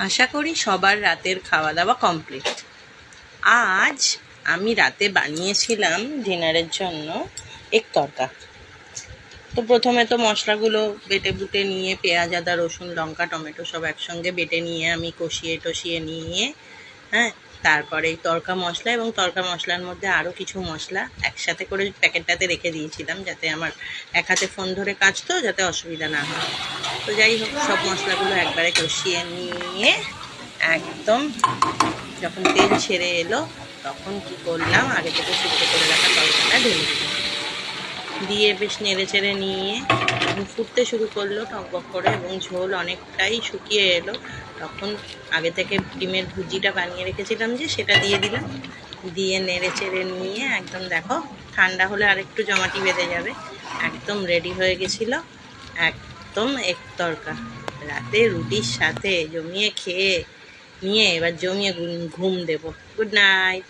আশা করি সবার রাতের খাওয়া দাওয়া কমপ্লিট। আজ আমি রাতে বানিয়েছিলাম ডিনারের জন্য এগ তড়কা। তো প্রথমে তো মশলাগুলো বেটে বুটে নিয়ে পেঁয়াজ আদা রসুন লঙ্কা টমেটো সব একসঙ্গে বেটে নিয়ে আমি কষিয়ে টষিয়ে নিয়ে তারপরে তড়কা মশলা এবং তড়কা মশলার মধ্যে আরও কিছু মশলা একসাথে করে প্যাকেটটাতে রেখে দিয়েছিলাম, যাতে আমার এক হাতে ফোন ধরে কাজতো যাতে অসুবিধা না হয়। তো যাই হোক, সব মশলাগুলো একবারে কষিয়ে নিয়ে একদম যখন তেল ছেড়ে এলো তখন কি করলাম, আগে থেকে সিদ্ধ করে রাখা তড়কাটা ঢেলে দিলাম, দিয়ে বেশ নেড়ে চেড়ে নিয়ে ফুটতে শুরু করলো টকবক করে এবং ঝোল অনেকটাই শুকিয়ে এলো। তখন আগে থেকে ডিমের ভুজিটা বানিয়ে রেখেছিলাম যে সেটা দিয়ে দিলাম, দিয়ে নেড়ে চেড়ে নিয়ে একদম দেখো ঠান্ডা হলে আরেকটু জমাটি বেঁধে যাবে। একদম রেডি হয়ে গেছিলো একদম এগ তড়কা। রাতে রুটির সাথে জমিয়ে খেয়ে নিয়ে এবার জমিয়ে ঘুম দেবো। Good night.